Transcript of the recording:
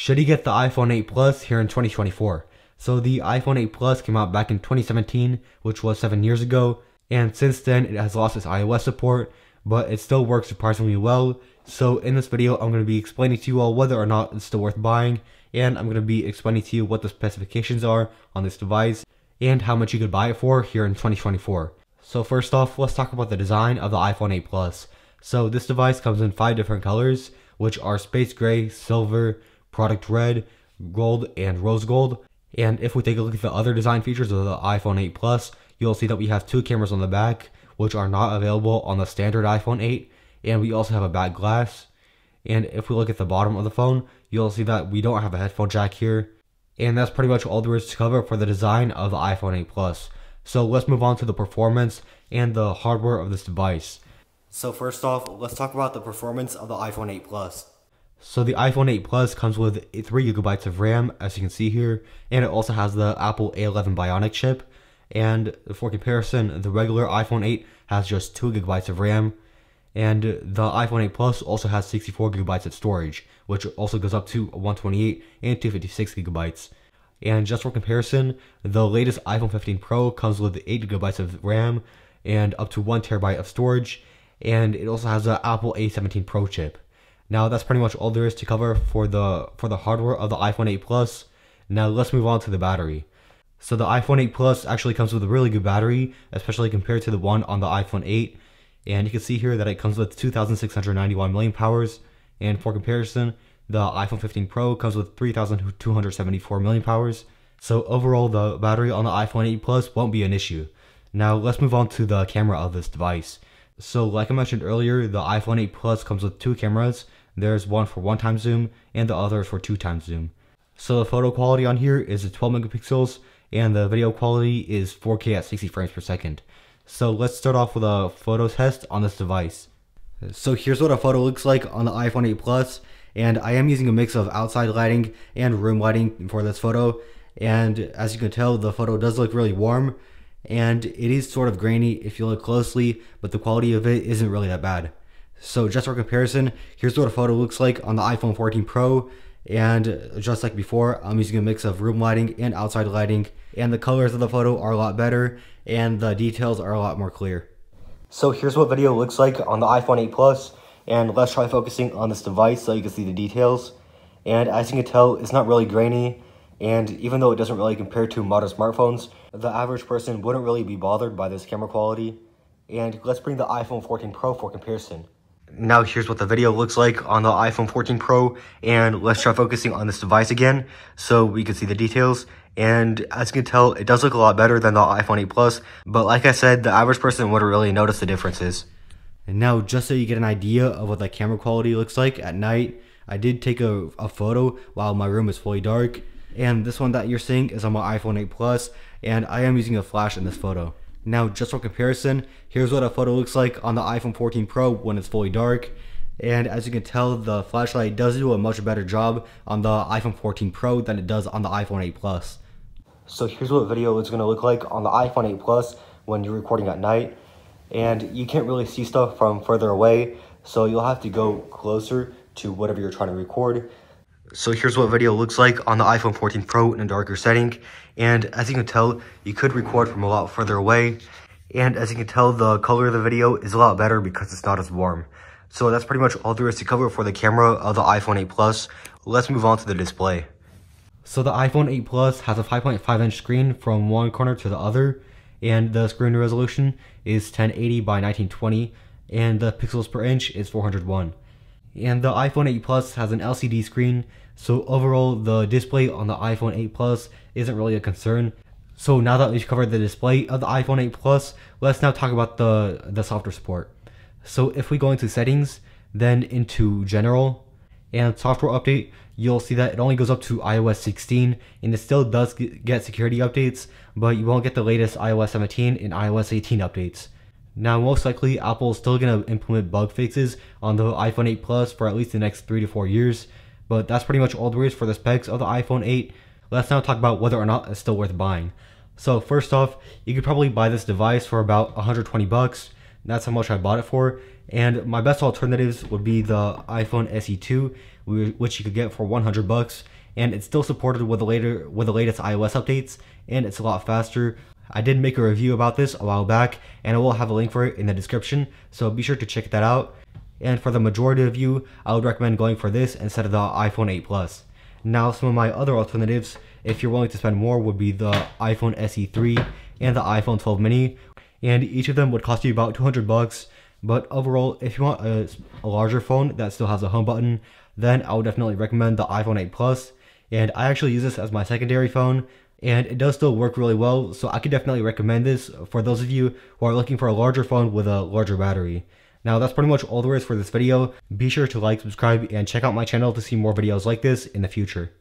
Should you get the iPhone 8 Plus here in 2024? So the iPhone 8 Plus came out back in 2017, which was 7 years ago, and since then it has lost its iOS support, but it still works surprisingly well. So in this video, I'm going to be explaining to you all whether or not it's still worth buying, and I'm going to be explaining to you what the specifications are on this device, and how much you could buy it for here in 2024. So first off, let's talk about the design of the iPhone 8 Plus. So this device comes in 5 different colors, which are space gray, silver, product red, gold, and rose gold. And if we take a look at the other design features of the iPhone 8 Plus, you'll see that we have 2 cameras on the back, which are not available on the standard iPhone 8, and we also have a back glass. And if we look at the bottom of the phone, you'll see that we don't have a headphone jack here. And that's pretty much all there is to cover for the design of the iPhone 8 Plus. So let's move on to the performance and the hardware of this device. So first off, let's talk about the performance of the iPhone 8 Plus. So the iPhone 8 Plus comes with 3 GB of RAM, as you can see here, and it also has the Apple A11 Bionic chip. And for comparison, the regular iPhone 8 has just 2 GB of RAM, and the iPhone 8 Plus also has 64 GB of storage, which also goes up to 128 and 256 GB. And just for comparison, the latest iPhone 15 Pro comes with 8 GB of RAM and up to 1 TB of storage, and it also has the Apple A17 Pro chip. Now that's pretty much all there is to cover for the hardware of the iPhone 8 Plus. Now let's move on to the battery. So the iPhone 8 Plus actually comes with a really good battery, especially compared to the one on the iPhone 8. And you can see here that it comes with 2,691 mAh, and for comparison, the iPhone 15 Pro comes with 3,274 mAh. So overall, the battery on the iPhone 8 Plus won't be an issue. Now let's move on to the camera of this device. So like I mentioned earlier, the iPhone 8 Plus comes with 2 cameras. There's one for 1x zoom and the other is for 2x zoom. So the photo quality on here is 12 megapixels and the video quality is 4K at 60 frames per second. So let's start off with a photo test on this device. So here's what a photo looks like on the iPhone 8 Plus, and I am using a mix of outside lighting and room lighting for this photo. And as you can tell, the photo does look really warm, and it is sort of grainy if you look closely, but the quality of it isn't really that bad. So just for comparison, here's what a photo looks like on the iPhone 14 Pro, and just like before, I'm using a mix of room lighting and outside lighting, and the colors of the photo are a lot better, and the details are a lot more clear. So here's what video looks like on the iPhone 8 Plus, and let's try focusing on this device so you can see the details. And as you can tell, it's not really grainy, and even though it doesn't really compare to modern smartphones, the average person wouldn't really be bothered by this camera quality. And let's bring the iPhone 14 Pro for comparison. Now here's what the video looks like on the iPhone 14 Pro, and let's try focusing on this device again so we can see the details. And as you can tell, it does look a lot better than the iPhone 8 Plus, but like I said, the average person wouldn't really notice the differences. And now, just so you get an idea of what the camera quality looks like at night, I did take a photo while my room is fully dark, and this one that you're seeing is on my iPhone 8 Plus, and I am using a flash in this photo. Now, just for comparison, here's what a photo looks like on the iPhone 14 Pro when it's fully dark. And as you can tell, the flashlight does do a much better job on the iPhone 14 Pro than it does on the iPhone 8 Plus. So here's what video is going to look like on the iPhone 8 Plus when you're recording at night. And you can't really see stuff from further away, so you'll have to go closer to whatever you're trying to record. So here's what video looks like on the iPhone 14 Pro in a darker setting. And as you can tell, you could record from a lot further away. And as you can tell, the color of the video is a lot better because it's not as warm. So that's pretty much all there is to cover for the camera of the iPhone 8 Plus. Let's move on to the display. So the iPhone 8 Plus has a 5.5-inch screen from one corner to the other. And the screen resolution is 1080 by 1920. And the pixels per inch is 401. And the iPhone 8 Plus has an LCD screen, so overall the display on the iPhone 8 Plus isn't really a concern. So now that we've covered the display of the iPhone 8 Plus, let's now talk about the software support. So if we go into settings, then into general, and software update, you'll see that it only goes up to iOS 16, and it still does get security updates, but you won't get the latest iOS 17 and iOS 18 updates. Now, most likely, Apple is still going to implement bug fixes on the iPhone 8 Plus for at least the next 3 to 4 years, but that's pretty much all there is for the specs of the iPhone 8. Let's now talk about whether or not it's still worth buying. So first off, you could probably buy this device for about 120 bucks. That's how much I bought it for. And my best alternatives would be the iPhone SE2, which you could get for 100 bucks, and it's still supported with the latest iOS updates, and it's a lot faster. I did make a review about this a while back, and I will have a link for it in the description, so be sure to check that out. And for the majority of you, I would recommend going for this instead of the iPhone 8 Plus. Now, some of my other alternatives, if you're willing to spend more, would be the iPhone SE3 and the iPhone 12 mini, and each of them would cost you about 200 bucks. But overall, if you want a larger phone that still has a home button, then I would definitely recommend the iPhone 8 Plus. And I actually use this as my secondary phone, and it does still work really well, so I could definitely recommend this for those of you who are looking for a larger phone with a larger battery. Now, that's pretty much all there is for this video. Be sure to like, subscribe, and check out my channel to see more videos like this in the future.